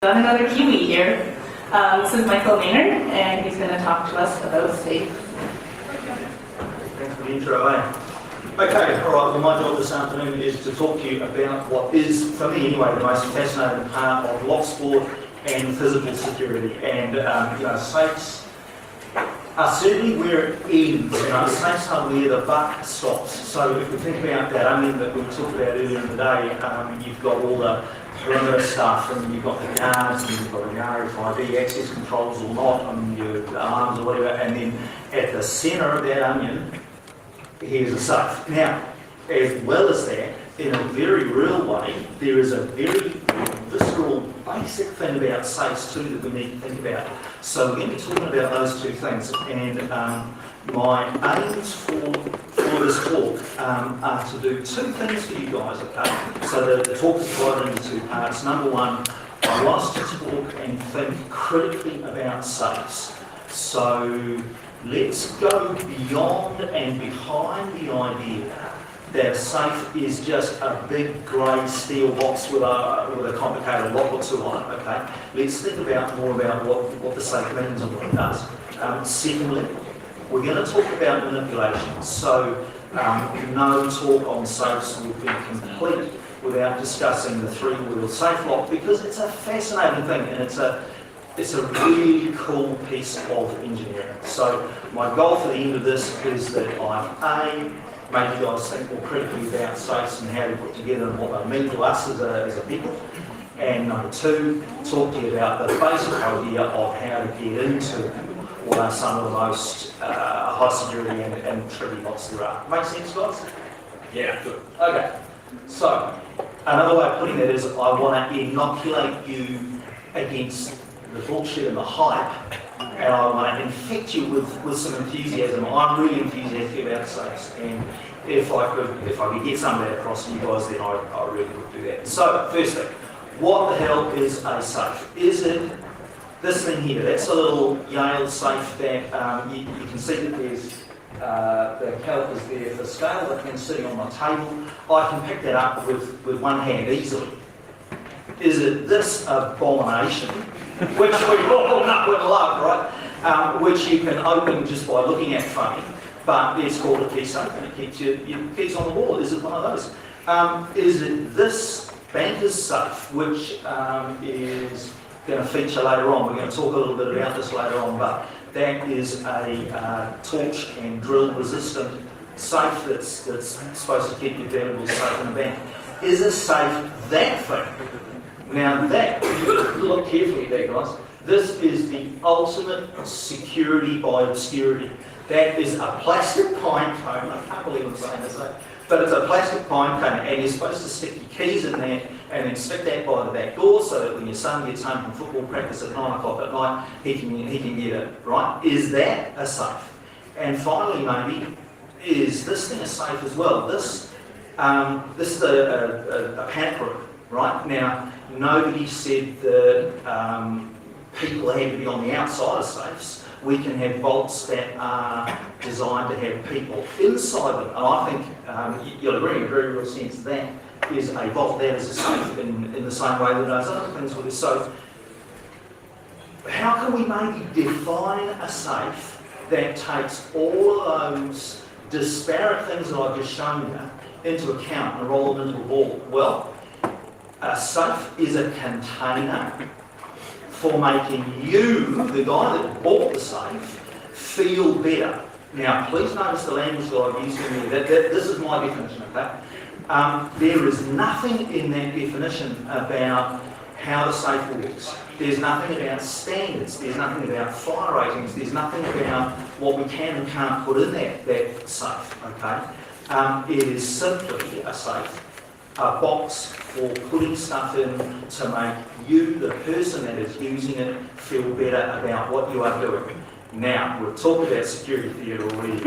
Got another Kiwi here. This is Michael Maynard, and he's going to talk to us about safe. Thanks for the intro, eh? Okay, alright, well my job this afternoon is to talk to you about what is, for me anyway, the most fascinating part of lock sport and physical security. And, safes are certainly where it ends, safes are where the buck stops. So if we think about that onion that we talked about earlier in the day, you've got all the perimeter stuff, and you've got the guards, and you've got the RFID access controls or not, and your alarms or whatever, and then at the centre of that onion, here's a safe. Now, as well as that, in a very real way, there is a very visceral, basic thing about safes too that we need to think about. So we're going to be talking about those two things, and my aims for this talk are to do two things for you guys, okay? So the talk is divided into two parts. Number one, I want us to talk and think critically about safes. So let's go beyond and behind the idea that a safe is just a big grey steel box with a complicated lock or two on it, okay? Let's think more about what the safe means and what it does. Secondly, we're going to talk about manipulation. So no talk on safes would be complete without discussing the three-wheel safe lock, because it's a fascinating thing and it's a really cool piece of engineering. So my goal for the end of this is that I make you guys think more critically about safes and how they're put together and what they mean to us as a people. And number two, talk to you about the basic idea of how to get into what are some of the most high security and tricky locks there are. Make sense, guys? Yeah, good. Okay. So another way of putting that is I want to inoculate you against the bullshit and the hype, and I want to infect you with some enthusiasm. I'm really enthusiastic about safes, and if I could get some of that across to you guys, then I really would do that. So, first thing, what the hell is a safe? Is it this thing here? That's a little Yale safe that you can see that there's the calipers there for scale that can sit on my table. I can pick that up with one hand easily. Is it this abomination, which we all know and love, right? Which you can open just by looking at funny, but it's called a key safe and it keeps your keys on the wall. Is it one of those? Is it this banker's safe, which is going to feature later on? We're going to talk a little bit about this later on, but that is a torch and drill resistant safe that's supposed to keep your valuables safe in a bank. Is a safe that thing? Now that, look carefully there guys, this is the ultimate security by obscurity. That is a plastic pine cone, I can't believe I'm saying this, but it's a plastic pine cone, and you're supposed to stick your keys in there and then stick that by the back door so that when your son gets home from football practice at 9 o'clock at night, he can get it, right? Is that a safe? And finally maybe, is this thing a safe as well? This is a panic room, right? Now, nobody said that people had to be on the outside of safes. We can have vaults that are designed to have people inside them. And I think you'll agree in a very real sense that is a vault, that is a safe in the same way that those other things would be. So how can we maybe define a safe that takes all of those disparate things that I've just shown you into account and roll them into a ball? Well, a safe is a container for making you, the guy that bought the safe, feel better. Now, please notice the language that I've used in there. This is my definition, okay? There is nothing in that definition about how the safe works. There's nothing about standards. There's nothing about fire ratings. There's nothing about what we can and can't put in that safe, okay? It is simply a safe, a box for putting stuff in to make you, the person that is using it, feel better about what you are doing. Now, we've talked about security theatre already,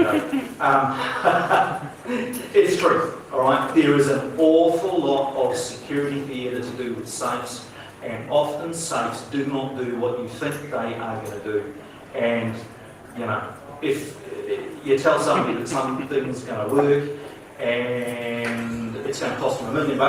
it's true, alright? There is an awful lot of security theatre to do with safes, and often safes do not do what you think they are going to do. And, if you tell somebody that something's going to work, and it's going to cost them $1 million,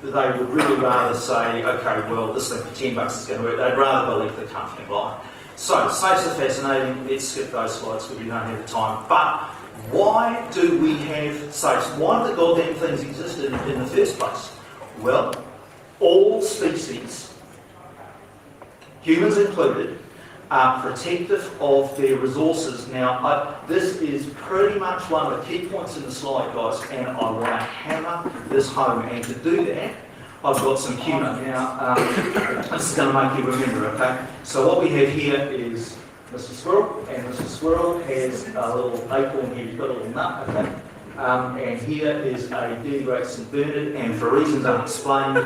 they would really rather say, okay, well, this thing for $10 is going to work. They'd rather believe the company lie. So, safes are fascinating. Let's skip those slides because we don't have the time. But why do we have safes? Why do the goddamn things exist in the first place? Well, all species, humans included, are protective of their resources. Now, this is pretty much one of the key points in the slide, guys, and I want to hammer this home. And to do that, I've got some humour. Now, this is going to make you remember, okay? So what we have here is Mr. Squirrel, and Mr. Squirrel has a little acorn here, he's got a little nut, okay? And here is a deer great St Bernard, and for reasons unexplained,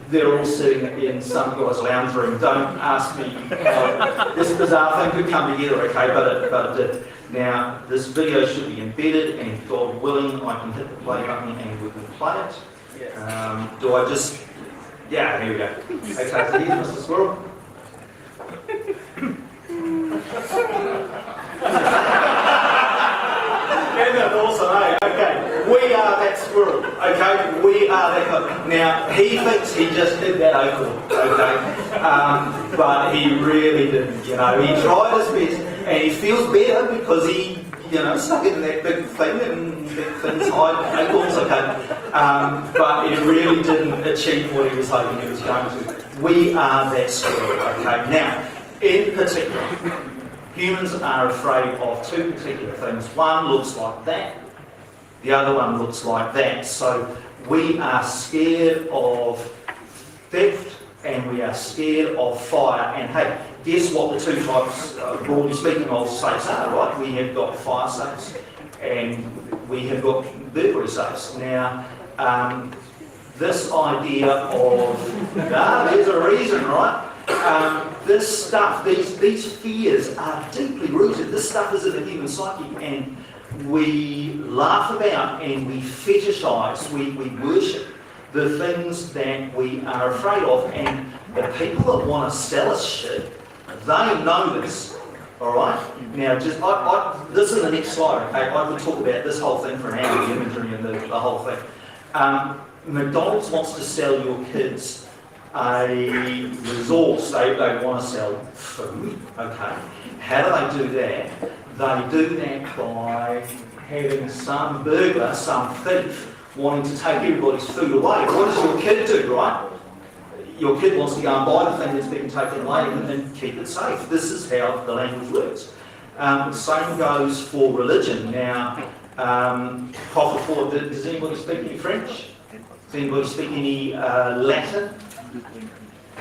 they're all sitting in some guy's lounge room. Don't ask me how this bizarre thing could come together, okay, but it did. Now, this video should be embedded, and God willing, I can hit the play button and we can play it. Do I just... Yeah, here we go. Okay, so here's Mr. Squirrel. Isn't that awesome, eh? Okay, we are that squirrel, okay? We are that guy. Now, he thinks he just did that acorn, okay? But he really didn't, you know. He tried his best, and he feels better because he, you know, stuck in that big thing, and big things hide acorns, okay? But he really didn't achieve what he was hoping he was going to. We are that squirrel, okay? Now, in particular, humans are afraid of two particular things. One looks like that, the other one looks like that. So we are scared of theft and we are scared of fire. And hey, guess what the two types, broadly speaking, of safes are, right? We have got fire safes and we have got burglary safes. Now, this idea of, there's a reason, right? This stuff, these fears are deeply rooted. This stuff is in the human psyche, and we laugh about and we fetishise, we worship the things that we are afraid of. And the people that want to sell us shit, they know this. All right. Now, just this is the next slide. Okay, I could talk about this whole thing for an hour, the imagery and the whole thing. McDonald's wants to sell your kids a resource. They want to sell food, okay. How do they do that? They do that by having some burglar, some thief, wanting to take everybody's food away. What does your kid do, right? Your kid wants to go and buy the thing that's been taken away and keep it safe. This is how the language works. Same goes for religion. Now, does anybody speak any French? Does anybody speak any Latin?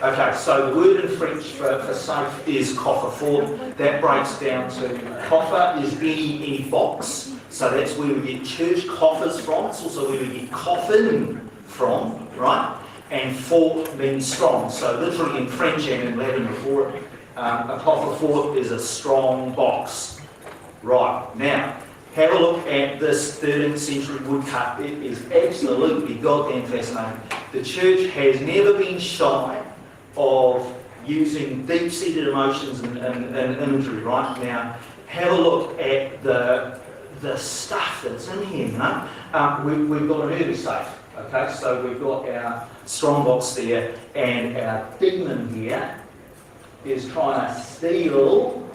Okay, so the word in French for safe is coffre-fort. That breaks down to coffer is any box. So that's where we get church coffers from. It's also where we get coffin from, right? And fort means strong. So literally in French and in Latin before it, a coffre-fort is a strong box. Right, now, have a look at this 13th century woodcut. It is absolutely goddamn fascinating. The church has never been shy of using deep-seated emotions and imagery, right? Now, have a look at the stuff that's in here, you know? We've got an early safe, okay? So we've got our strongbox there, and our demon here is trying to steal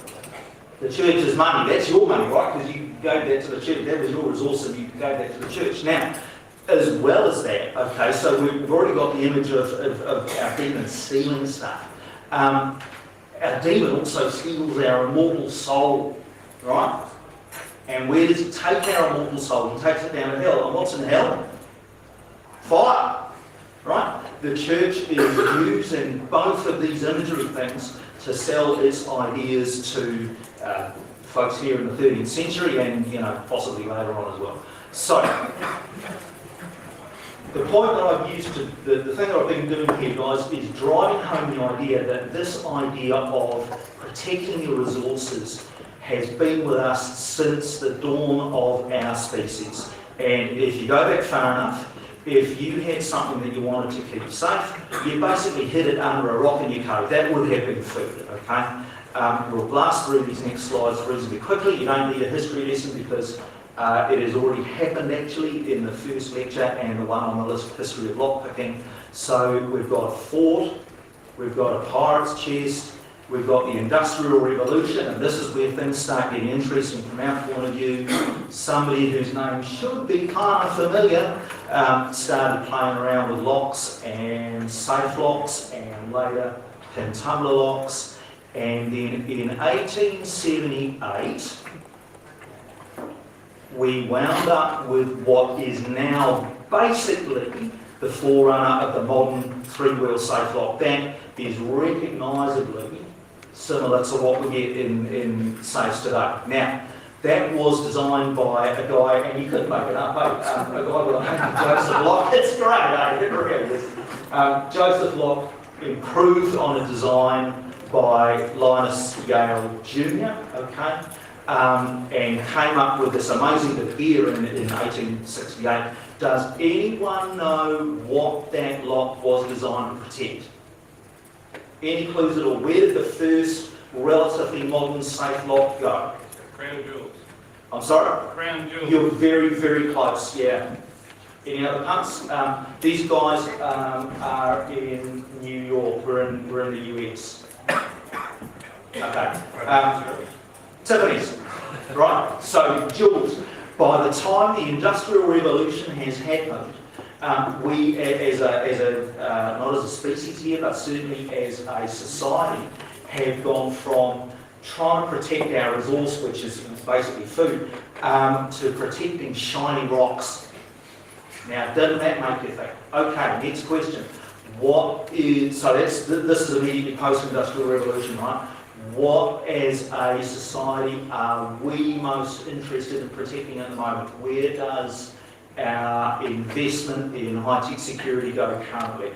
the church's money. That's your money, right? Because you gave that to the church. That was your resource and you gave that to the church. Now, as well as that, okay, so we've already got the image of our demon stealing stuff. Our demon also steals our immortal soul, right? And where does he take our immortal soul? He takes it down to hell. And what's in hell? Fire, right? The church is using both of these imagery things to sell its ideas to folks here in the 13th century and, you know, possibly later on as well. So, the point that I've used to, the thing that I've been doing here, guys, is driving home the idea that this idea of protecting your resources has been with us since the dawn of our species. And if you go back far enough, if you had something that you wanted to keep safe, you basically hid it under a rock in your coat. That would have been food, okay? We'll blast through these next slides reasonably quickly. You don't need a history lesson because It has already happened actually in the first lecture and the one on the list, history of lockpicking. So we've got a fort, we've got a pirate's chest, we've got the Industrial Revolution, and this is where things start getting interesting from our point of view. Somebody whose name should be kind of familiar started playing around with locks and safe locks and later pin tumbler locks. And then in 1878, we wound up with what is now basically the forerunner of the modern three-wheel safe lock. That is recognisably similar to what we get in safes today. Now, that was designed by a guy, and you couldn't make it up, a guy by the name of Joseph Locke. It's great, it really is. Joseph Locke improved on a design by Linus Yale Jr., okay, and came up with this amazing bit here in 1868. Does anyone know what that lock was designed to protect? Any clues at all? Where did the first relatively modern safe lock go? Crown jewels. I'm sorry? Crown jewels. You're very, very close, yeah. Any other punts? These guys are in New York. We're in the US. Okay. Tiffany's, right? So, jewels. By the time the Industrial Revolution has happened, we, as a not as a species here, but certainly as a society, have gone from trying to protect our resource, which is basically food, to protecting shiny rocks. Now, didn't that make you think? Okay, next question. What is, so this is immediately post-industrial revolution, right? What, as a society, are we most interested in protecting at the moment? Where does our investment in high-tech security go currently?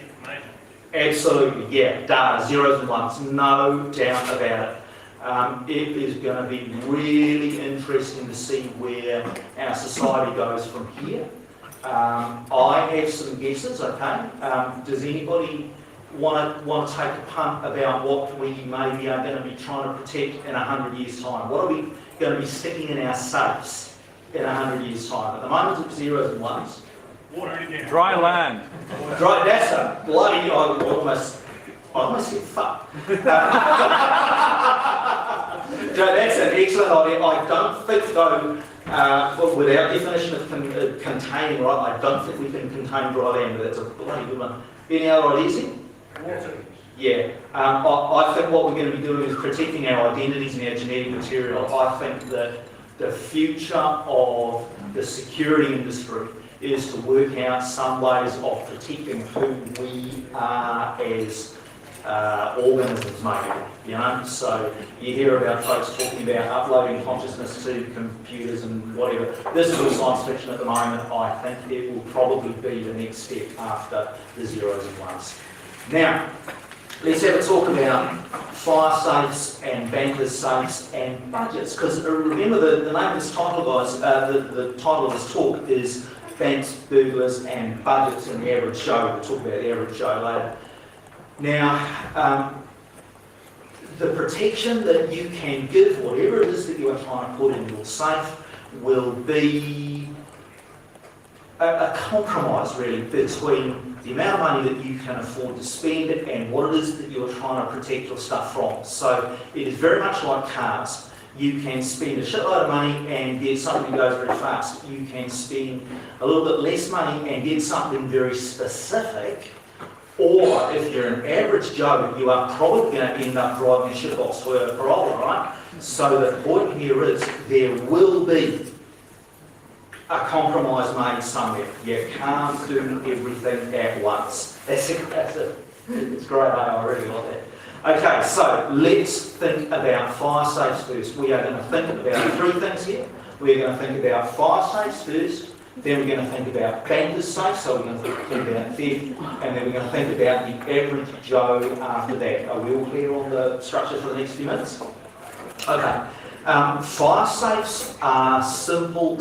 Information. Absolutely, yeah, data, zeros and ones, no doubt about it. It is going to be really interesting to see where our society goes from here. I have some guesses, okay? Does anybody want to take a punt about what we maybe are going to be trying to protect in 100 years' time? What are we going to be sticking in our safes in 100 years' time? At the moment it's zeros and ones. Water again. Dry land. Right, that's a bloody, I almost said fuck. That's an excellent idea. I don't think though, with our definition of containing, right, I don't think we can contain dry land, but that's a bloody good one. Any other ideas here? Water. Yeah, I think what we're going to be doing is protecting our identities and our genetic material. I think that the future of the security industry is to work out some ways of protecting who we are as organisms, maybe, you know. So you hear about folks talking about uploading consciousness to computers and whatever. This is all science fiction at the moment. I think it will probably be the next step after the zeros and ones. Now, let's have a talk about fire safes and bankers' safes and budgets. Because remember, the name of this title, guys, the title of this talk is Banks, Burglars and Budgets and the Average Joe. We'll talk about the average Joe later. Now, the protection that you can give, whatever it is that you are trying to put in your safe, will be a compromise, really, between the amount of money that you can afford to spend and what it is that you're trying to protect your stuff from. So it is very much like cars. You can spend a shitload of money and get something that goes very fast. You can spend a little bit less money and get something very specific. Or if you're an average Joe, you are probably going to end up driving a shitbox Toyota Corolla, right? So the point here is there will be a compromise made somewhere. You can't do everything at once. That's it. It's great, I really like that. Okay, so let's think about fire safes first. We are going to think about three things here. We're going to think about fire safes first, then we're going to think about bankers' safes, so we're going to think about theft, and then we're going to think about the average Joe after that. Are we all clear on the structure for the next few minutes? Okay. Fire safes are simple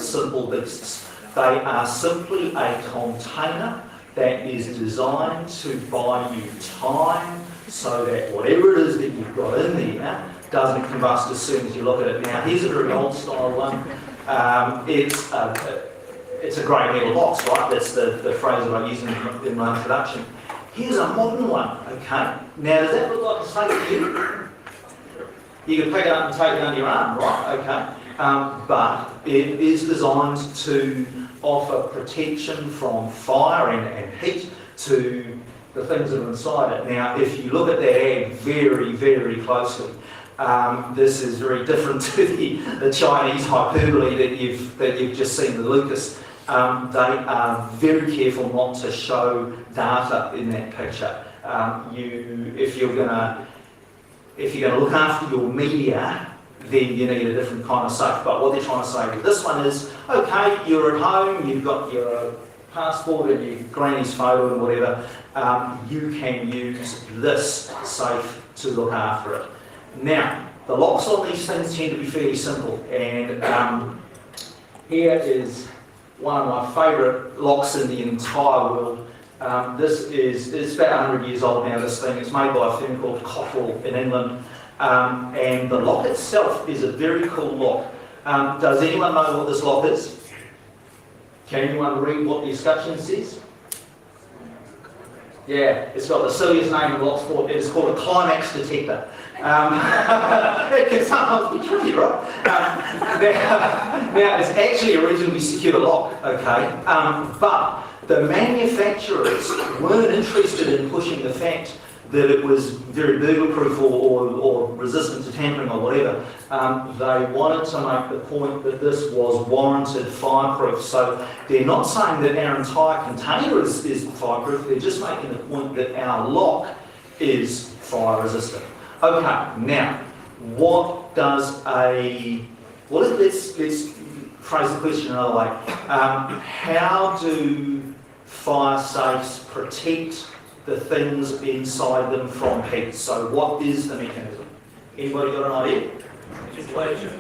beasts. They are simply a container that is designed to buy you time so that whatever it is that you've got in there doesn't combust as soon as you look at it. Now, here's a very old style one. It's a grey metal box, right? That's the phrase that I used in my introduction. Here's a modern one, okay? Now, does that look like the same to you? You can pick it up and take it under your arm, right? Okay. But it is designed to offer protection from fire and heat to the things that are inside it. Now, if you look at that ad very, very closely, this is very different to the Chinese hyperbole that you've just seen with Lucas. They are very careful not to show data in that picture. If you're going to look after your media, then you need a different kind of safe. But what they're trying to say with this one is, okay, you're at home, you've got your passport and your granny's photo and whatever, you can use this safe to look after it. Now, the locks on these things tend to be fairly simple, and here is one of my favourite locks in the entire world. It's about 100 years old now, this thing. It's made by a firm called Cottrell in England. And the lock itself is a very cool lock. Does anyone know what this lock is? Can anyone read what the instruction says? Yeah, it's got the silliest name in lock sport. It's called a climax detector. It can sometimes be tricky, right? Now, it's actually a reasonably secure lock, okay? But the manufacturers weren't interested in pushing the fact that it was very burglar-proof or resistant to tampering or whatever. They wanted to make the point that this was warranted fireproof. So they're not saying that our entire container is fireproof, they're just making the point that our lock is fire-resistant. Okay, now, what does let's phrase the question another way. How do fire safes protect the things inside them from heat? So what is the mechanism? Anybody got an idea? Insulation.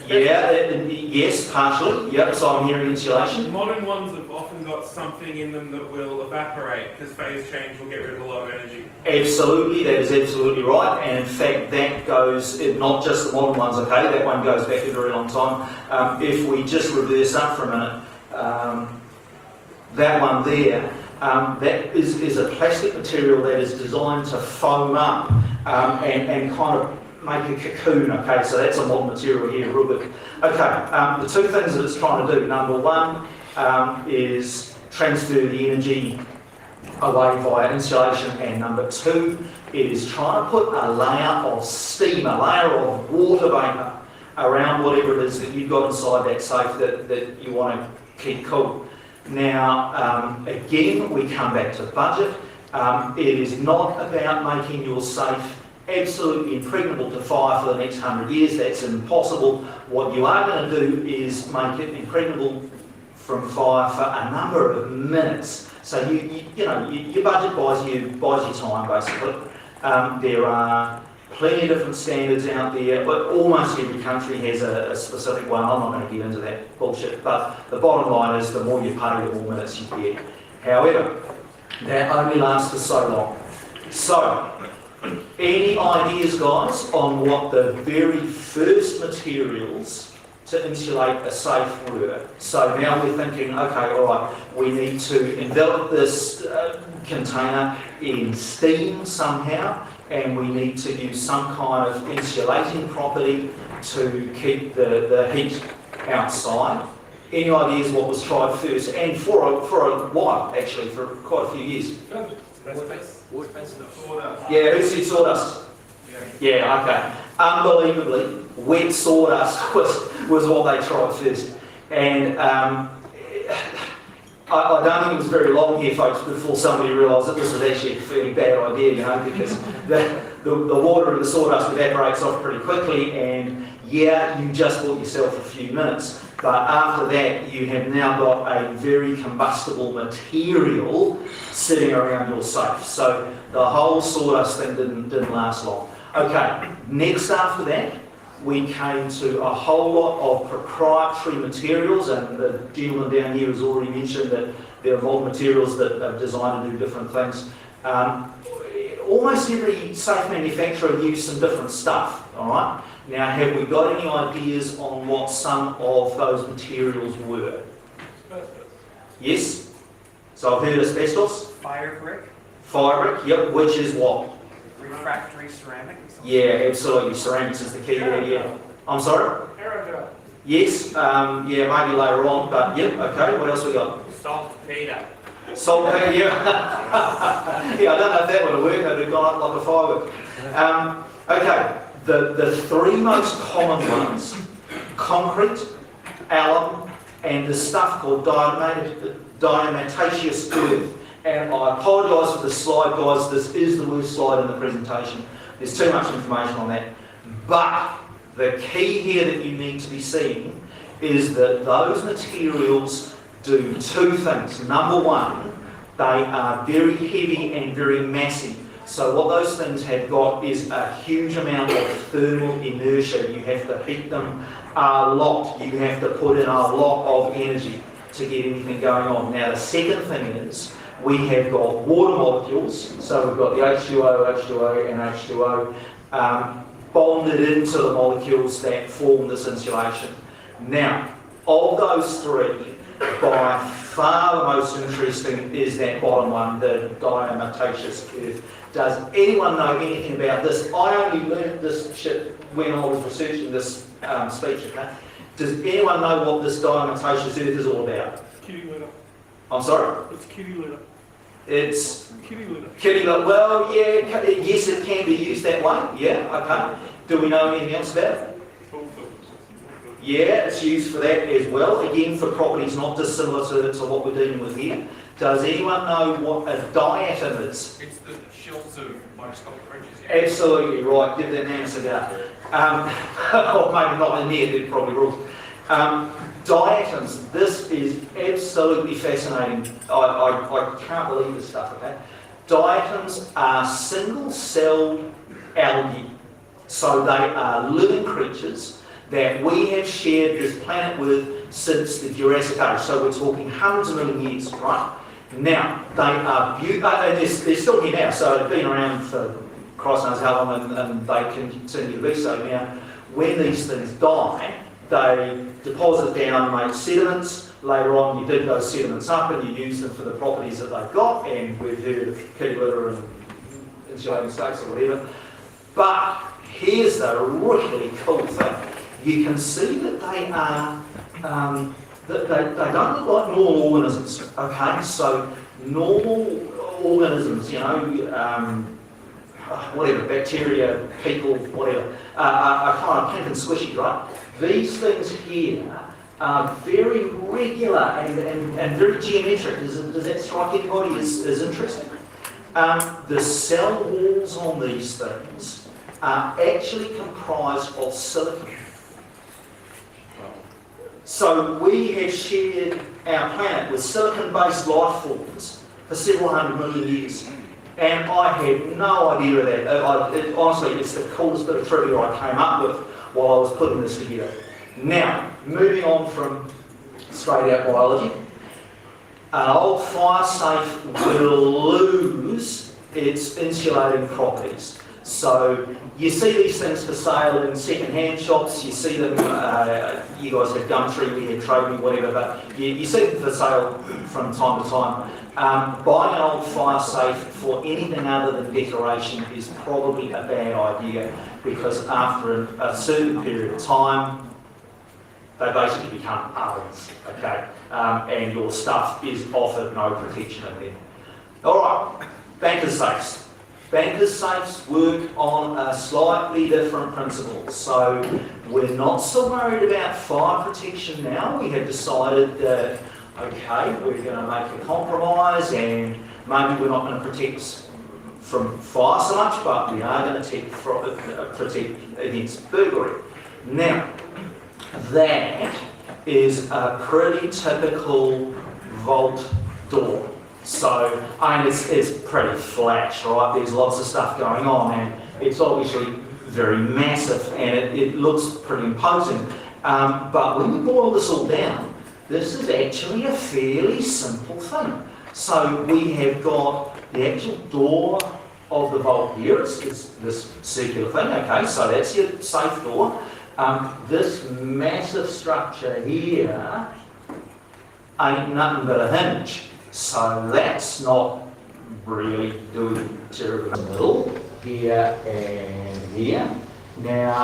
Yeah, yes, partially. Yep, so I'm hearing insulation. Modern ones have often got something in them that will evaporate because phase change will get rid of a lot of energy. Absolutely, that is absolutely right. And in fact, that goes, not just the modern ones, okay, that one goes back a very long time. If we just reverse up for a minute, that one there, that is a plastic material that is designed to foam up and kind of make a cocoon, okay, so that's a modern material here, real good. Okay, the two things that it's trying to do, number one is transfer the energy away via insulation, and number two, it is trying to put a layer of steam, a layer of water vapour around whatever it is that you've got inside that safe that you want to keep cool. Now, again, we come back to budget. It is not about making your safe absolutely impregnable to fire for the next 100 years. That's impossible. What you are going to do is make it impregnable from fire for a number of minutes. So your budget buys you time, basically. There are plenty of different standards out there, but almost every country has a specific one. I'm not going to get into that bullshit, but the bottom line is the more you pay, the more minutes you get. However, that only lasts for so long. So, any ideas, guys, on what the very first materials to insulate a safe were? So now we're thinking, okay, all right, we need to envelop this container in steam somehow, and we need to use some kind of insulating property to keep the heat outside. Any ideas what was tried first? And for a while, actually, for quite a few years. Yeah, who said sawdust? Yeah, okay. Unbelievably, wet sawdust was what they tried first. And I don't think it was very long here, folks, before somebody realised that this was actually a fairly bad idea, because the water in the sawdust evaporates off pretty quickly, and yeah, you just bought yourself a few minutes. But after that, you have now got a very combustible material sitting around your safe. So the whole sawdust thing didn't last long. Okay, next after that, we came to a whole lot of proprietary materials, and the gentleman down here has already mentioned that there are more materials that are designed to do different things. almost every safe manufacturer used some different stuff, all right? Now, have we got any ideas on what some of those materials were? Yes? So I've heard asbestos, Fire brick, fire brick, yep, which is what? refractory ceramic. Yeah, absolutely, ceramics is the key there, yeah. I'm sorry? Yes, yeah, maybe later on, but yep, okay, what else we got? Saltpeter. Saltpeter, yeah. Yeah, I don't know if that would have worked, it would have gone up like a firework. Okay, the three most common ones, concrete, alum, and this stuff called diatomaceous earth. And I apologise for the slide, guys, this is the worst slide in the presentation. There's too much information on that. But the key here that you need to be seeing is that those materials do two things. Number one, they are very heavy and very massive. So what those things have got is a huge amount of thermal inertia. You have to heat them a lot. You have to put in a lot of energy to get anything going on. Now the second thing is we have got water molecules. So we've got the H2O, H2O and H2O bonded into the molecules that form this insulation. Now, of those three, by far the most interesting is that bottom one, the diatomaceous earth. Does anyone know anything about this? I only learned this shit when I was researching this speech, okay? Does anyone know what this diatomaceous earth is all about? Kitty litter. I'm sorry? It's kitty litter. It's Kitty litter. kitty litter. Well, yeah, yes, it can be used that way. Yeah, okay. Do we know anything else about it? Yeah, it's used for that as well. Again, for properties not dissimilar to what we're dealing with here. Does anyone know what a diatom is? It's the shells of microscopic creatures. Absolutely right. Give that man a cigar. Or maybe not in there, they're probably rules. Diatoms, this is absolutely fascinating. I can't believe this stuff, okay? Diatoms are single-celled algae. So they are living creatures that we have shared this planet with since the Jurassic Age. So we're talking hundreds of million years, right? Now, they are beautiful, and they're still here now, so they've been around for Christ knows how long, and they continue to be so. Now, when these things die, they deposit down and make sediments. Later on, you dig those sediments up and you use them for the properties that they've got, and we've heard of kitty litter and insulating stakes or whatever. But here's the really cool thing. You can see that they are, they don't look like normal organisms, okay? So normal organisms, you know, whatever, bacteria, people, whatever, are kind of pink and squishy, right? These things here are very regular and very geometric. Does that strike anybody as interesting? The cell walls on these things are actually comprised of silicon. So we have shared our planet with silicon-based life forms for several hundred million years. And I had no idea of that. Honestly, it's the coolest bit of trivia I came up with while I was putting this together. Now, moving on from straight-out biology, an old fire safe will lose its insulating properties. So you see these things for sale in second-hand shops, you see them, you guys have Gumtree, we have Trade Me, whatever, but you see them for sale from time to time. Buying an old fire safe for anything other than decoration is probably a bad idea, because after a certain period of time, they basically become ovens, okay? And your stuff is offered no protection in them. All right, banker's safes. Banker's safes work on a slightly different principle. So we're not so worried about fire protection now. We have decided that, okay, we're going to make a compromise, and maybe we're not going to protect from fire so much, but we are going to protect against burglary. Now, that is a pretty typical vault door. So, I mean, it's pretty flash, right? There's lots of stuff going on, and it's obviously very massive, and it looks pretty imposing. But when we boil this all down, this is actually a fairly simple thing. So we have got the actual door of the vault here, it's this circular thing, okay, so that's your safe door. This massive structure here ain't nothing but a hinge, so that's not really doing terribly in the middle, here and here. Now,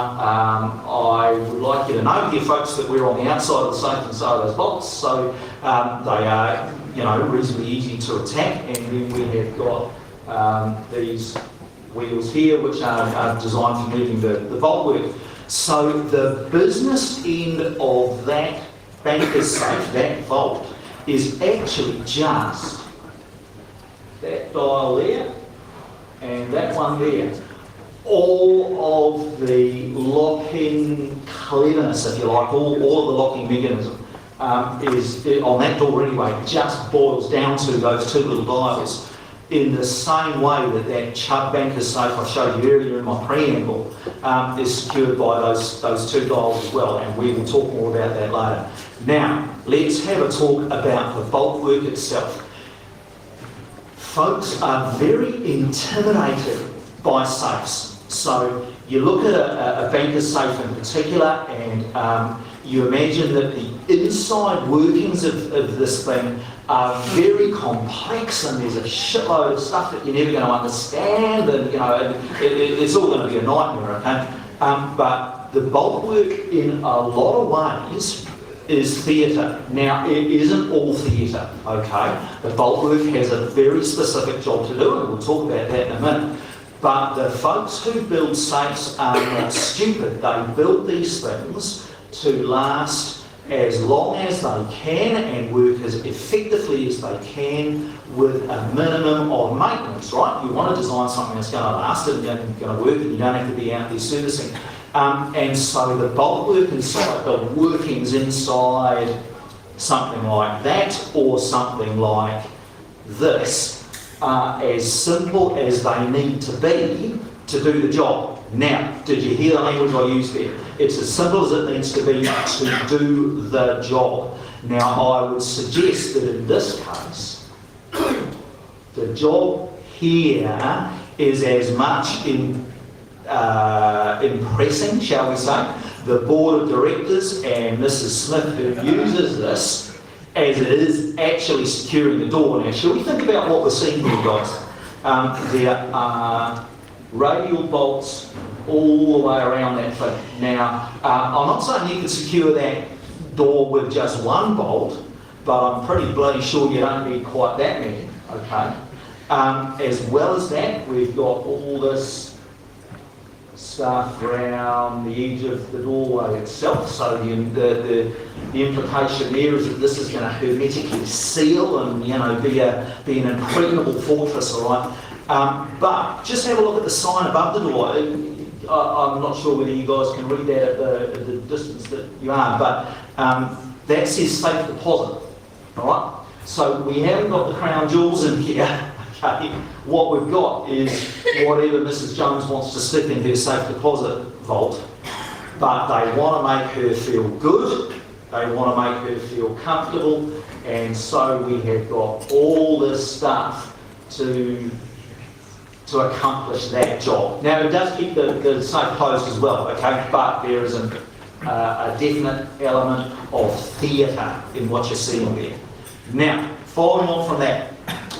I would like you to know here, folks, that we're on the outside of the safe inside of those bolts, so they are, you know, reasonably easy to attack. And then we have got these wheels here, which are designed for moving the bolt work. So the business end of that banker's safe, that vault, is actually just that dial there and that one there. All of the locking cleverness, if you like, all of the locking mechanism is on that door anyway, just boils down to those two little dials, in the same way that that Chubb banker's safe I showed you earlier in my preamble is secured by those two dials as well, and we will talk more about that later. Now, let's have a talk about the bolt work itself. Folks are very intimidated by safes. So you look at a banker's safe in particular, and you imagine that the inside workings of this thing are very complex, and there's a shitload of stuff that you're never going to understand, and you know, it's all going to be a nightmare, okay? But the bolt work in a lot of ways is theatre. Now, it isn't all theatre, okay? The bolt work has a very specific job to do, and we'll talk about that in a minute. But the folks who build safes are not stupid. They build these things to last as long as they can and work as effectively as they can with a minimum of maintenance, right? You want to design something that's going to last and going to work, and you don't have to be out there servicing. And so the bolt work inside, the workings inside something like that or something like this, are as simple as they need to be to do the job. Now, did you hear the language I used there? It's as simple as it needs to be to do the job. Now, I would suggest that in this case, the job here is as much impressing, shall we say, the board of directors and Mrs. Smith, who uses this, as it is actually securing the door. Now, shall we think about what we're seeing here, guys? There are radial bolts all the way around that thing. Now, I'm not saying you can secure that door with just one bolt, but I'm pretty bloody sure you don't need quite that many, okay? As well as that, we've got all this stuff around the edge of the doorway itself, so the implication there is that this is going to hermetically seal and, you know, be an impregnable fortress, all right? But just have a look at the sign above the door. I'm not sure whether you guys can read that at the distance that you are, but that says safe deposit, all right? So we haven't got the crown jewels in here. Okay. What we've got is whatever Mrs. Jones wants to stick in her safe deposit vault, but they want to make her feel good, they want to make her feel comfortable, and so we have got all this stuff to accomplish that job. Now, it does keep the safe closed as well, okay, but there is a definite element of theatre in what you're seeing there. Now, following on from that,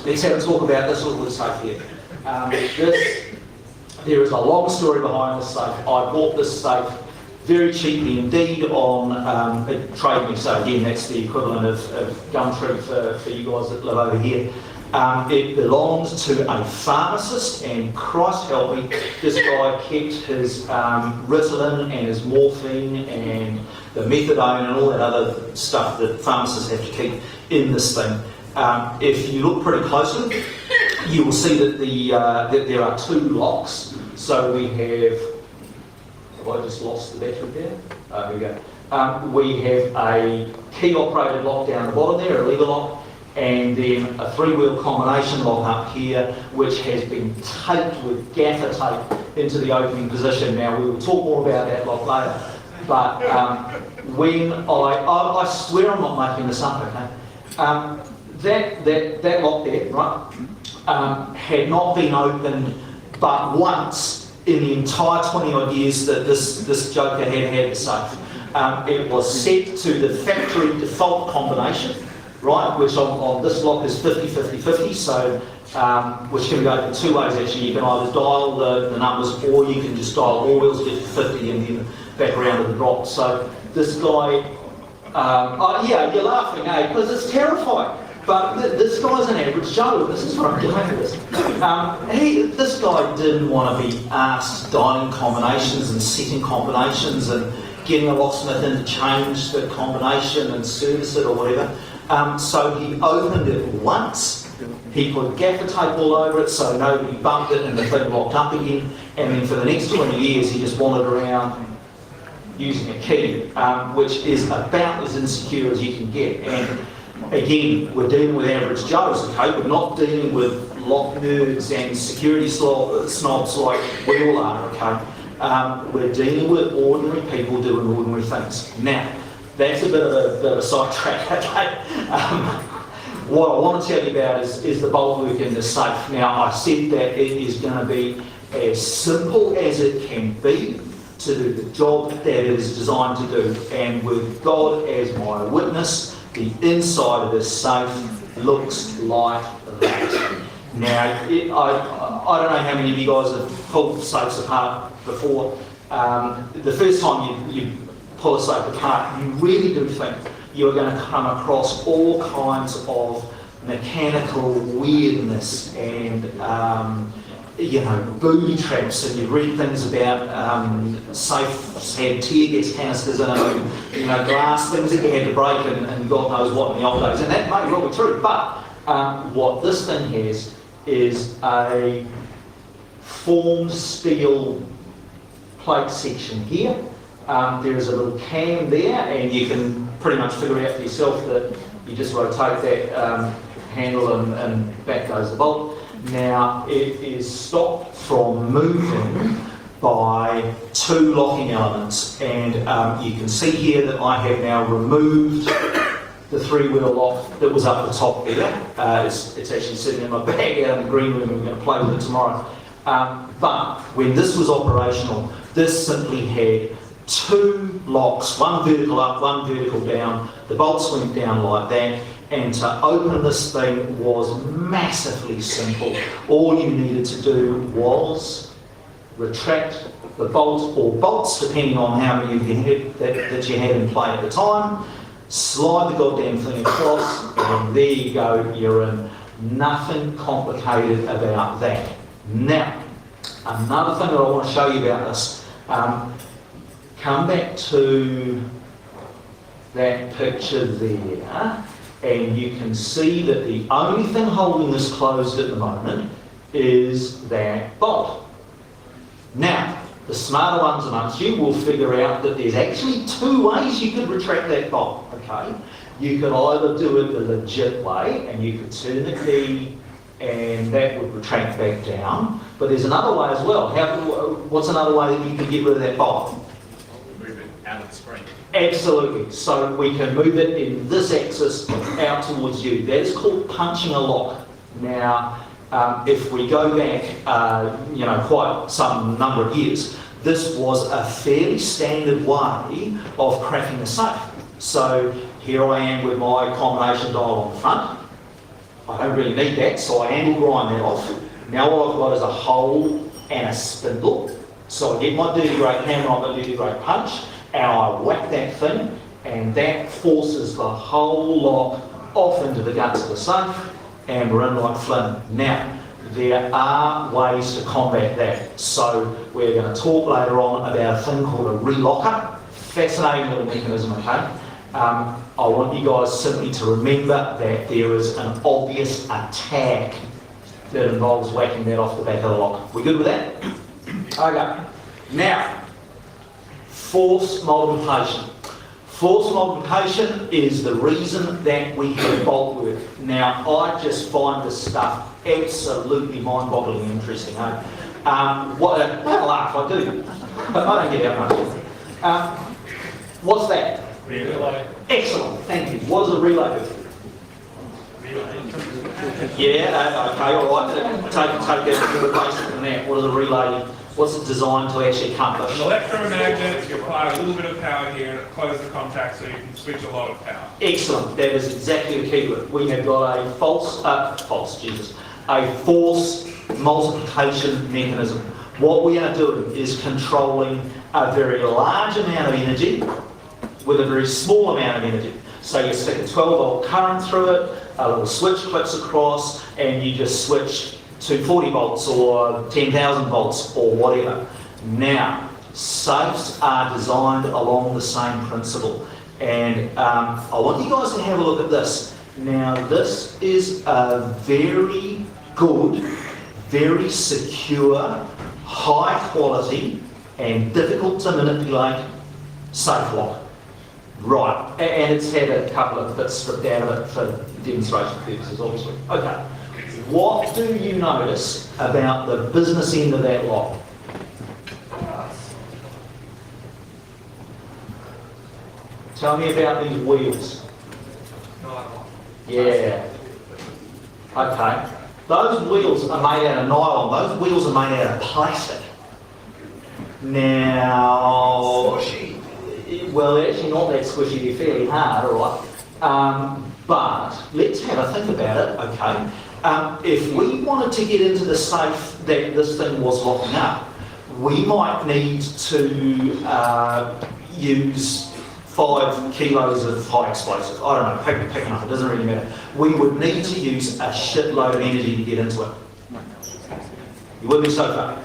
let's have a talk about this little safe here. There is a long story behind this safe. I bought this safe very cheaply indeed on TradeMe, so again that's the equivalent of Gumtree for you guys that live over here. It belongs to a pharmacist, and Christ help me, this guy kept his Ritalin and his morphine and the methadone and all that other stuff that pharmacists have to keep in this thing. If you look pretty closely, you will see that there are two locks. So we have I just lost the battery there? Here we go. We have a key-operated lock down the bottom there, a lever lock, and then a three-wheel combination lock up here, which has been taped with gaffer tape into the opening position. Now, we will talk more about that lock later. But when I swear I'm not making this up, okay? That lock there, right, had not been opened but once in the entire 20 odd years that this joker had the safe. It was set to the factory default combination, right, which on this lock is 50-50-50, so which can go in two ways actually. You can either dial the numbers, or you can just dial all wheels 50-50 and then back around to the drop. So this guy, yeah, you're laughing, eh? Because it's terrifying. But this guy's an average Joe. This is what I'm going with. This guy didn't want to be asked dialing combinations and setting combinations and getting a locksmith in to change the combination and service it or whatever. So he opened it once. He put gaffer tape all over it so nobody bumped it and the thing locked up again. And then for the next 20 years he just wandered around using a key, which is about as insecure as you can get. And again, we're dealing with average Joes, okay? We're not dealing with lock nerds and security snobs like we all are, okay? We're dealing with ordinary people doing ordinary things. Now, that's a bit of a sidetrack, okay? What I want to tell you about is the bolt work in the safe. Now, I said that it is going to be as simple as it can be to do the job that it is designed to do. And with God as my witness, the inside of this safe looks like that. Now, I don't know how many of you guys have pulled safes apart before. The first time you pull a safe apart, you really do think you're going to come across all kinds of mechanical weirdness and booby traps, and you read things about safes had tear gas canisters in them, and, glass things that you had to break and God knows what in the old days, and that may well be true, but what this thing has is a formed steel plate section here. There is a little cam there, and you can pretty much figure out for yourself that you just rotate that handle and back goes the bolt. Now, it is stopped from moving by two locking elements, and you can see here that I have now removed the three-wheel lock that was up the top there. It's actually sitting in my bag out in the green room, and we're going to play with it tomorrow. But when this was operational, this simply had two locks, one vertical up, one vertical down. The bolts went down like that, and to open this thing was massively simple. All you needed to do was retract the bolt or bolts, depending on how many of you had, that you had in play at the time, slide the goddamn thing across, and there you go, you're in. Nothing complicated about that. Now, another thing that I want to show you about this, come back to that picture there, and you can see that the only thing holding this closed at the moment is that bolt. Now, the smarter ones amongst you will figure out that there's actually two ways you could retract that bolt, okay? You could either do it the legit way, and you could turn the key and that would retract back down, but there's another way as well. What's another way that you can get rid of that bolt? Move it out of the screen. Absolutely. So we can move it in this axis out towards you. That is called punching a lock. Now, if we go back, quite some number of years, this was a fairly standard way of cracking a safe. So here I am with my combination dial on the front. I don't really need that, so I angle grind that off. Now what I've got is a hole and a spindle. So I get my dirty great hammer on my dirty great punch, and I whack that thing, and that forces the whole lock off into the guts of the safe, and we're in like Flynn. Now, there are ways to combat that. So we're going to talk later on about a thing called a relocker. Fascinating little mechanism, okay? I want you guys simply to remember that there is an obvious attack that involves whacking that off the back of the lock. We good with that? Okay. Now, force multiplication. Force multiplication is the reason that we have bolt work. Now, I just find this stuff absolutely mind-bogglingly interesting. Have a laugh, I do. But I don't get out much. What's that? Relay. Excellent, thank you. What does a relay do? Relay Yeah, okay, all right. Take that to the basic from that. What is a relay? What's it designed to actually accomplish? An electromagnet, you apply a little bit of power here and it closes the contact so you can switch a lot of power. Excellent. That is exactly the key word. We have got a force multiplication mechanism. What we are doing is controlling a very large amount of energy with a very small amount of energy. So you stick a 12 volt current through it, a little switch clicks across, and you just switch to 40 volts or 10,000 volts or whatever. Now, safes are designed along the same principle. And I want you guys to have a look at this. Now, this is a very good, very secure, high quality and difficult to manipulate safe lock. Right, and it's had a couple of bits stripped out of it for demonstration purposes, obviously. Okay, what do you notice about the business end of that lock? Tell me about these wheels. Yeah. Okay. Those wheels are made out of nylon. Those wheels are made out of plastic. Now, well, they're actually not that squishy. They're fairly hard, all right. But let's have a think about it, okay? If we wanted to get into the safe that this thing was locking up, we might need to use 5 kilos of high explosive. I don't know, pick it up, it doesn't really matter. We would need to use a shitload of energy to get into it. You with me so far?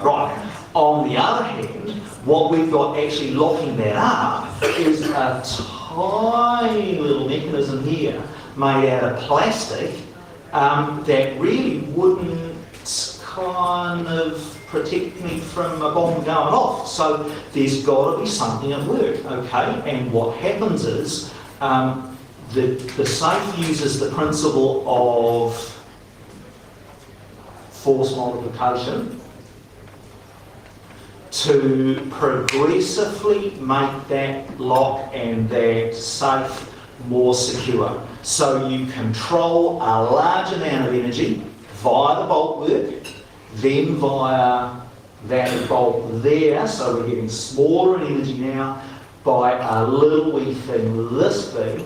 Right. On the other hand, what we've got actually locking that up is a tiny little mechanism here made out of plastic that really wouldn't kind of protect me from a bomb going off. So there's got to be something at work, okay? And what happens is the safe uses the principle of force multiplication to progressively make that lock and that safe more secure. So you control a large amount of energy via the bolt work, then via that bolt there, so we're getting smaller in energy now, by a little wee thing this big,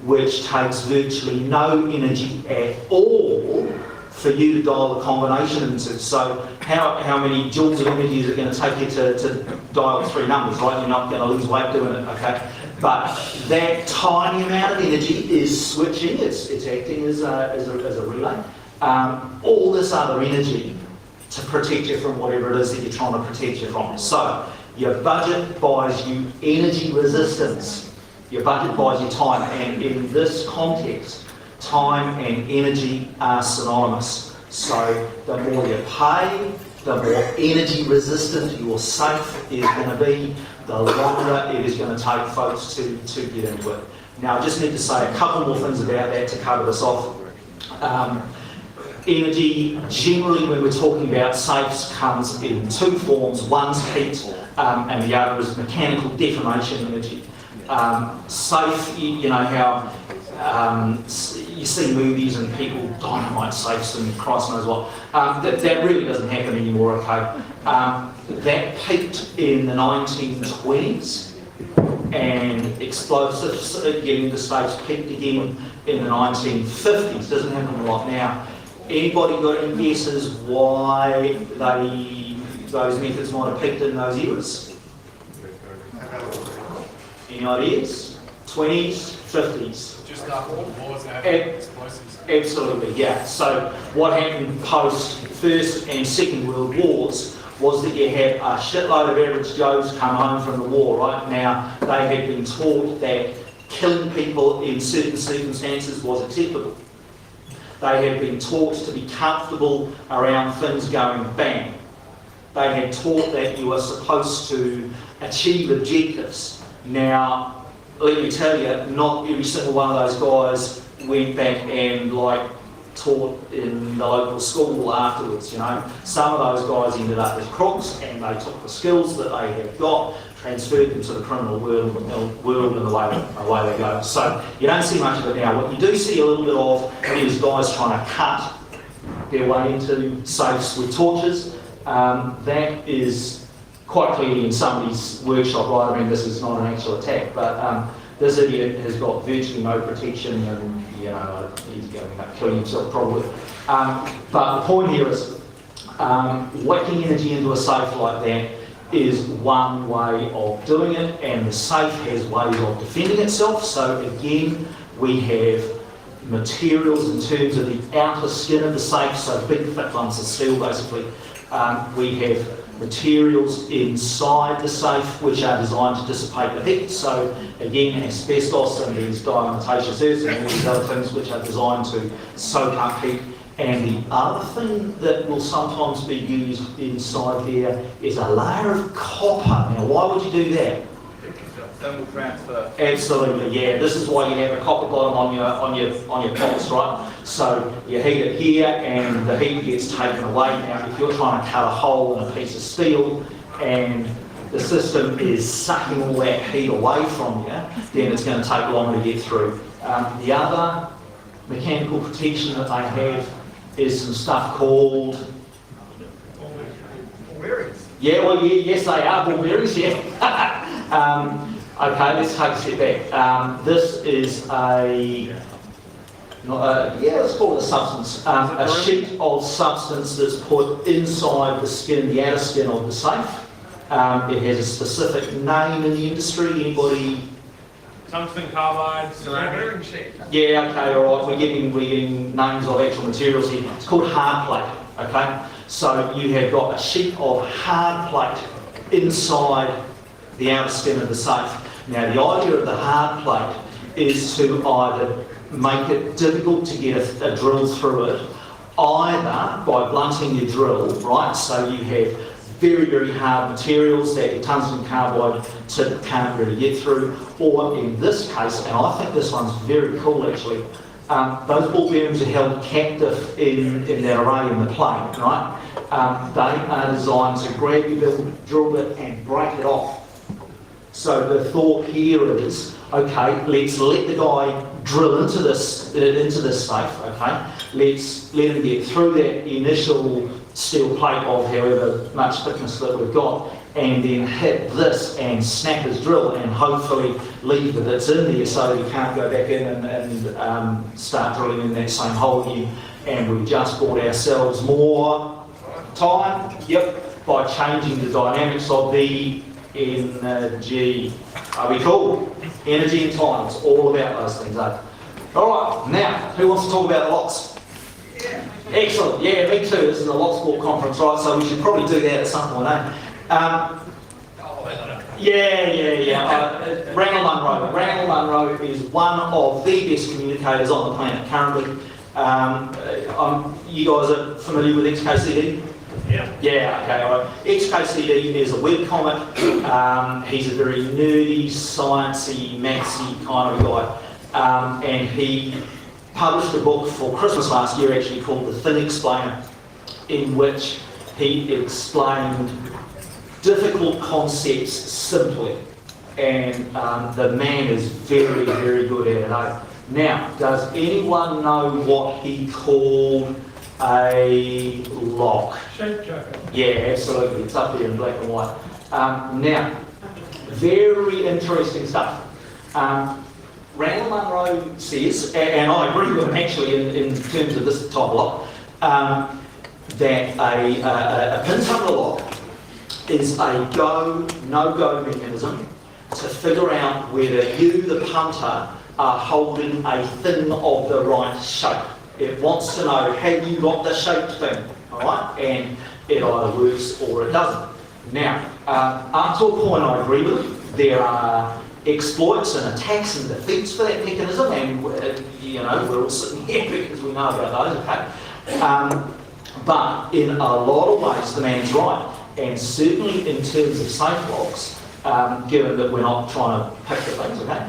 which takes virtually no energy at all for you to dial the combination into. So how many joules of energy is it going to take you to dial 3 numbers, right? You're not going to lose weight doing it, okay? But that tiny amount of energy is switching, it's acting as a relay. All this other energy to protect you from whatever it is that you're trying to protect you from. So your budget buys you energy resistance. Your budget buys you time, and in this context, time and energy are synonymous. So the more you pay, the more energy resistant your safe is going to be, the longer it is going to take folks to get into it. Now I just need to say a couple more things about that to cover this off. Energy, generally when we're talking about safes, comes in 2 forms. One's heat and the other is mechanical deformation energy. Safe, you know how you see movies and people dynamite safes and Christ knows what. That really doesn't happen anymore, okay? That peaked in the 1920s, and explosives getting into safes peaked again in the 1950s. Doesn't happen a lot now. Anybody got any guesses why those methods might have peaked in those eras? Any ideas? 20s, 50s? Just after the wars and having explosives. Absolutely, yeah. So what happened post First and Second World Wars was that you had a shitload of average Joes come home from the war, right? Now, they had been taught that killing people in certain circumstances was acceptable. They had been taught to be comfortable around things going bang. They had taught that you were supposed to achieve objectives. Now, let me tell you, not every single one of those guys went back and taught in the local school afterwards, you know. Some of those guys ended up as crooks, and they took the skills that they had got, transferred them to the criminal world and away they go. So you don't see much of it now. What you do see a little bit of is guys trying to cut their way into safes with torches. That is quite clearly in somebody's workshop, right? I mean, this is not an actual attack, but this idiot has got virtually no protection, and you know, he's going to kill himself probably. But the point here is, whacking energy into a safe like that is one way of doing it, and the safe has ways of defending itself. So again, we have materials in terms of the outer skin of the safe, so big thick lumps of steel basically. We have materials inside the safe which are designed to dissipate the heat. So again, asbestos and these diatomaceous earths and all these other things which are designed to soak up heat. And the other thing that will sometimes be used inside there is a layer of copper. Now, why would you do that? Thermal transfer. Absolutely, yeah. This is why you have a copper bottom on your pots, right? So you heat it here, and the heat gets taken away. Now, if you're trying to cut a hole in a piece of steel, and the system is sucking all that heat away from you, then it's going to take longer to get through. The other mechanical protection that they have is some stuff called... Ball bearings. Yeah, well, yes, they are ball bearings, yeah. Okay, let's take a step back. This is let's call it a substance. A sheet of substance that's put inside the skin, the outer skin of the safe. It has a specific name in the industry. Anybody? Tungsten carbide, ceramic. Bearing sheet. Yeah, okay, all right. We're getting names of actual materials here. It's called hard plate. Okay, so you have got a sheet of hard plate inside the outer skin of the safe. Now, the idea of the hard plate is to either make it difficult to get a drill through it, either by blunting your drill, right? So you have very, very hard materials that your tungsten carbide tip can't really get through, or in this case, and I think this one's very cool actually, those ball bearings are held captive in that array in the plane, right? They are designed to grab your drill bit and break it off. So the thought here is, okay, let's let the guy drill into this safe, okay? Let's let him get through that initial steel plate of however much thickness that we've got, and then hit this and snap his drill and hopefully leave the bits in there so he can't go back in and start drilling in that same hole again. And we've just bought ourselves more time, by changing the dynamics of the energy. Are we cool? Energy and time, it's all about those things, eh? Alright, now, who wants to talk about the locks? Yeah. Excellent, yeah, me too. This is a lock sport conference, right? So we should probably do that at some point, eh? Randall Munro is one of the best communicators on the planet currently. You guys are familiar with XKCD? Yeah, okay, all right. XKCD is a webcomic. He's a very nerdy, sciencey, mathsy kind of guy. And he published a book for Christmas last year actually called The Thin Explainer, in which he explained difficult concepts simply. And the man is very, very good at it. Eh? Now, does anyone know what he called a lock? Shape joker. Yeah, absolutely. It's up there in black and white. Now, very interesting stuff. Randall Munro says, and I agree with him actually in terms of this type of lock, that a pin tumbler lock is a go, no-go mechanism to figure out whether you, the punter, are holding a thing of the right shape. It wants to know, have you got the shaped thing, all right? And it either works or it doesn't. Now, up to a point I agree with him. There are exploits and attacks and defeats for that mechanism, and you know, we're all sitting here because we know about those, okay? But in a lot of ways, the man's right. And certainly in terms of safe locks, given that we're not trying to pick the things, okay?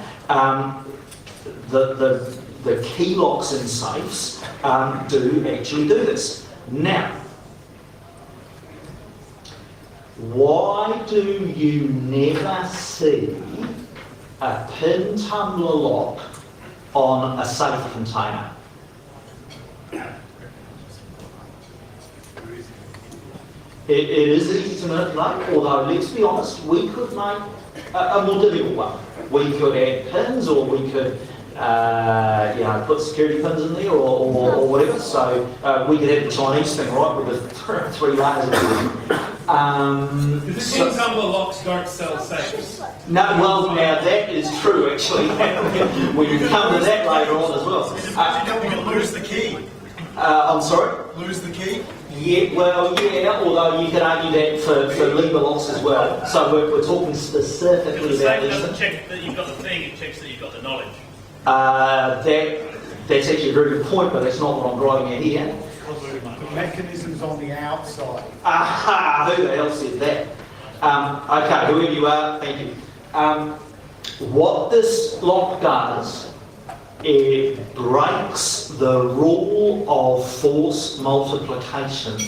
The the key locks in safes do actually do this. Now, why do you never see a pin tumbler lock on a safe container? It is easy to manipulate, although let's be honest, we could make a more difficult one. We could add pins, or we could put security pins in there, or whatever. So we could have the Chinese thing, right, with the 3 layers of The pin tumbler locks don't sell safes. No, well, now that is true, actually. We can come to that later on as well. We can lose the key. I'm sorry? Lose the key? Yeah, well, yeah, although you could argue that for lever locks as well. So we're talking specifically The about safe this. doesn't check that you've got the thing, it checks that you've got the knowledge. That's actually a very good point, but that's not what I'm driving at here. The mechanism's on the outside. Aha! Who the hell said that? Okay, whoever you are, thank you. What this lock does, it breaks the rule of force multiplication.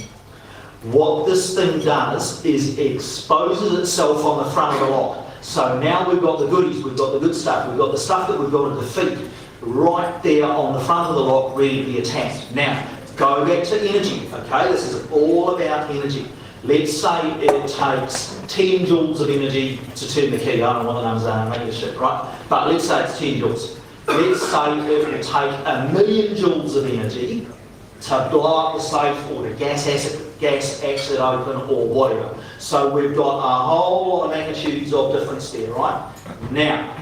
What this thing does is exposes itself on the front of the lock. So now we've got the goodies, we've got the good stuff, we've got the stuff that we've got to defeat right there on the front of the lock, ready to be attacked. Now, go back to energy, okay? This is all about energy. Let's say it takes 10 joules of energy to turn the key. I don't know what the numbers are, make it shit, right? But let's say it's 10 joules. Let's say it will take 1,000,000 joules of energy to blow up the safe, or to gas exit open, or whatever. So we've got a whole lot of magnitudes of difference there, right? Now,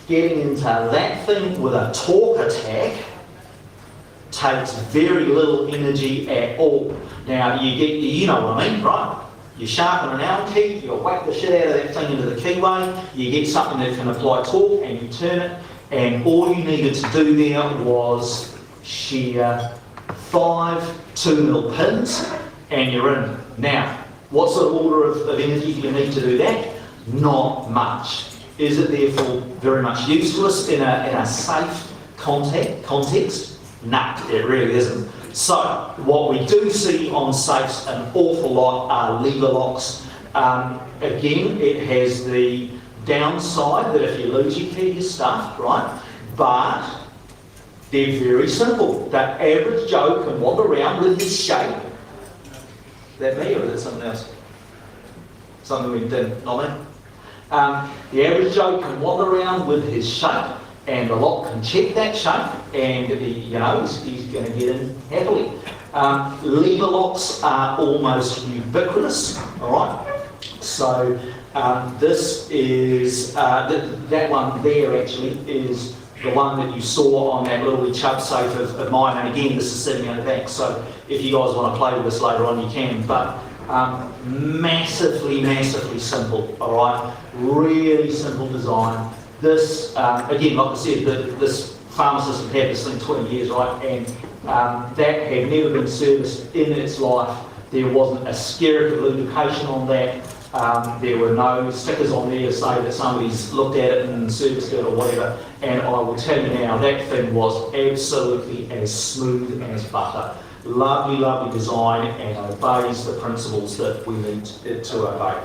getting into that thing with a torque attack takes very little energy at all. Now, you know what I mean, right? You sharpen an Allen key, you whack the shit out of that thing into the keyway, you get something that can apply torque, and you turn it, and all you needed to do there was shear 5 2mm pins, and you're in. Now, what sort of order of energy do you need to do that? Not much. Is it therefore very much useless in a safe context? No, it really isn't. So, what we do see on safes an awful lot are lever locks. Again, it has the downside that if you lose your key, you're stuffed, right? But they're very simple. The average Joe can wander around with his shape. Is that me, or is it something else? Something we did, not me. The average Joe can wander around with his shape, and the lock can check that shape, and he's going to get in happily. Lever locks are almost ubiquitous, all right? So this is, that one there actually is the one that you saw on that little chub safe of mine, and again this is sitting in the back, so if you guys want to play with this later on you can, but massively simple, alright? Really simple design. This, again, like I said, this pharmacist had had this thing 20 years, right, and that had never been serviced in its life. There wasn't a skerrick of lubrication on that. There were no stickers on there to say that somebody's looked at it and serviced it or whatever, and I will tell you now, that thing was absolutely as smooth as butter. Lovely design, and obeys the principles that we need it to obey.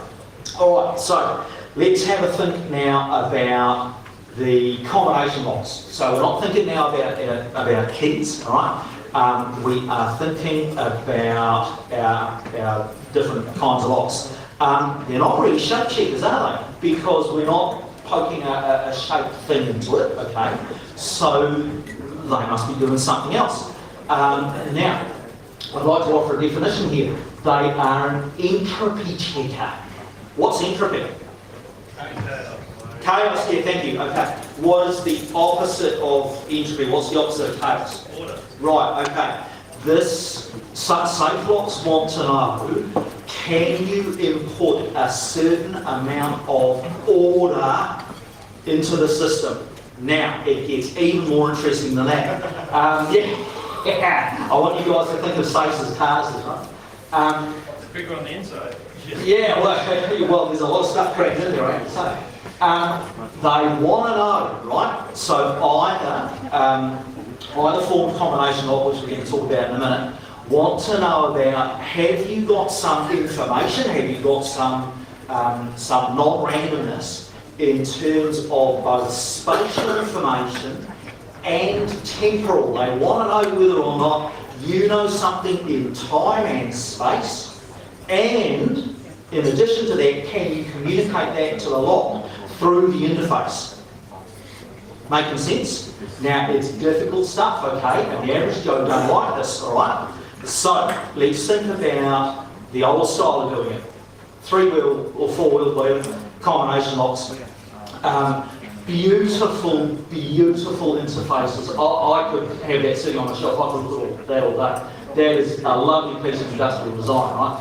Alright, so let's have a think now about the combination locks. So we're not thinking now about keys, alright? We are thinking about our different kinds of locks. They're not really shape checkers, are they? Because we're not poking a shaped thing into it, okay? So they must be doing something else. Now, I'd like to offer a definition here. They are an entropy checker. What's entropy? Chaos, yeah, thank you, okay. What is the opposite of entropy? What's the opposite of chaos? Order. Right, okay. This, safe locks want to know, can you input a certain amount of order into the system? Now, it gets even more interesting than that. Yeah, I want you guys to think of safes as cars, right? It's bigger on the inside. Yeah, well, there's a lot of stuff crammed in there, right? So, they want to know, right? So either either form of combination lock, which we're going to talk about in a minute, want to know about, have you got some information, have you got some non-randomness in terms of both spatial information and temporal. They want to know whether or not you know something in time and space, and in addition to that, can you communicate that to the lock through the interface? Making sense? Now, it's difficult stuff, okay, and the average Joe don't like this, alright? So, let's think about the old style of doing it. 3-wheel or 4-wheel, whatever, combination locks. Beautiful, beautiful interfaces. I could have that sitting on my shelf. I could look at that all day. That is a lovely piece of industrial design, right?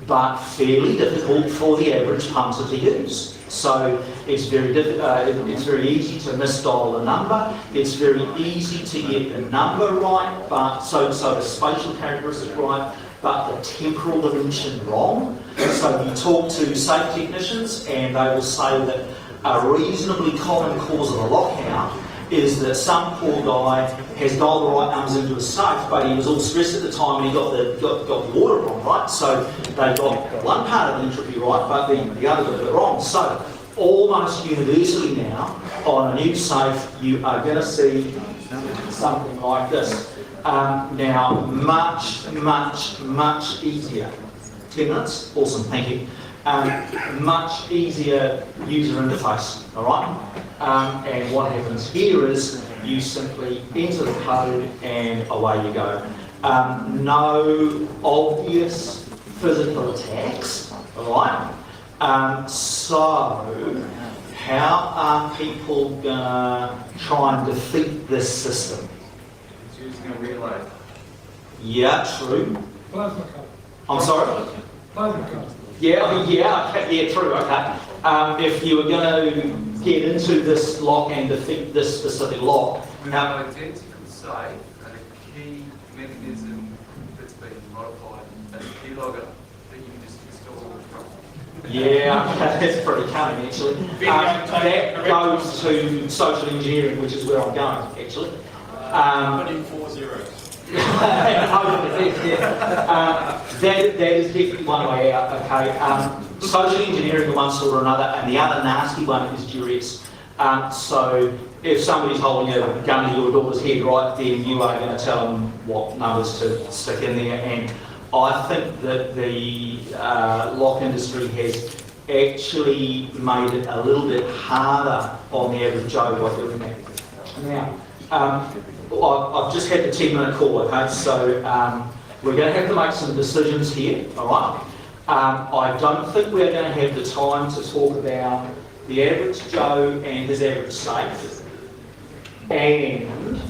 But fairly difficult for the average punter to use. So it's very it's very easy to misdial the number. It's very easy to get the number right, but so the spatial characteristic right, but the temporal dimension wrong. So you talk to safe technicians, and they will say that a reasonably common cause of a lockout is that some poor guy has dialed the right numbers into a safe, but he was all stressed at the time and he got the water wrong, right? So they got one part of the entropy right, but the other got it wrong. So almost universally now, on a new safe, you are going to see something like this. Now, much easier. 10 minutes? Awesome, thank you. Much easier user interface, all right? And what happens here is you simply enter the code and away you go. No obvious physical attacks, all right? So, how are people gonna try and defeat this system? It's using a relay. Yeah, true. Plasma cutter. I'm sorry? Plasma cutter. Yeah, true, okay. If you were going to get into this lock and defeat this specific lock, With an identical safe and a key mechanism that's been modified as a keylogger that you can just install from. yeah, that's pretty cunning actually. That goes to social engineering, which is where I'm going actually. Put in 4 zeros. That is definitely one way out, okay. Social engineering one sort or another, and the other nasty one is duress. So if somebody's holding a gun to your daughter's head, right, then you are going to tell them what numbers to stick in there. And I think that the lock industry has actually made it a little bit harder on the average Joe by doing that. Now, I've just had the 10-minute call, okay, so we're going to have to make some decisions here, all right? I don't think we're going to have the time to talk about the average Joe and his average safe and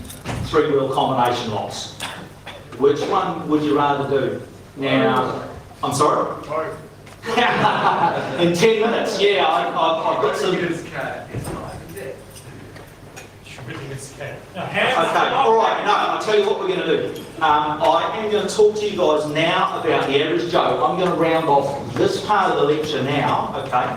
3-wheel combination locks. Which one would you rather do? Now, I'm sorry? In 10 minutes, yeah, I've got some... Okay, all right, no, I'll tell you what we're going to do. I am going to talk to you guys now about the average Joe. I'm going to round off this part of the lecture now, okay?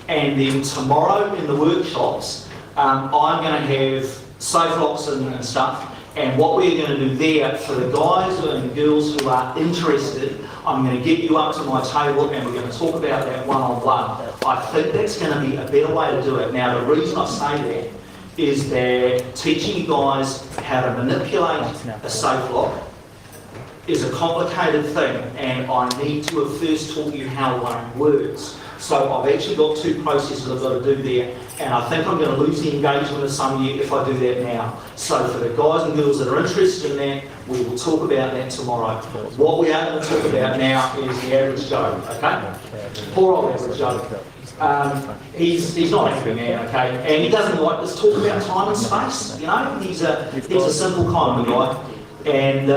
And then tomorrow in the workshops, I'm going to have safe locks and stuff. And what we're going to do there, for the guys and girls who are interested, I'm going to get you up to my table and we're going to talk about that one-on-one. I think that's going to be a better way to do it. Now, the reason I say that is that teaching you guys how to manipulate a safe lock is a complicated thing, and I need to have first taught you how one works. So I've actually got 2 processes I've got to do there, and I think I'm going to lose the engagement of some of you if I do that now. So for the guys and girls that are interested in that, we will talk about that tomorrow. What we are going to talk about now is the average Joe, okay? Poor old average Joe. He's not angry man, okay, and he doesn't like this talk about time and space. You know, he's a simple kind of guy, and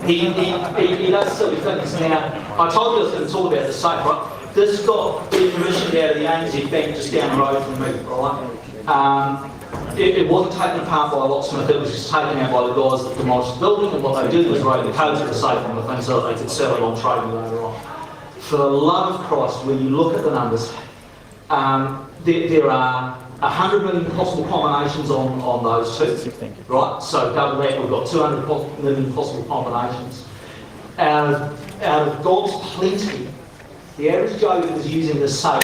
he does silly things. Now, I told you I was going to talk about the safe, right? This got decommissioned out of the ANZ Bank just down the road from me, right? It wasn't taken apart by a locksmith, it was just taken out by the guys that demolished the building, and what they did was write the codes of the safe on the thing so that they could sell it on trading later on. For the love of Christ, when you look at the numbers, there are 100 million possible combinations on those two, right? So double that, we've got 200 million possible combinations. Out of God's plenty, the average Joe that is using this safe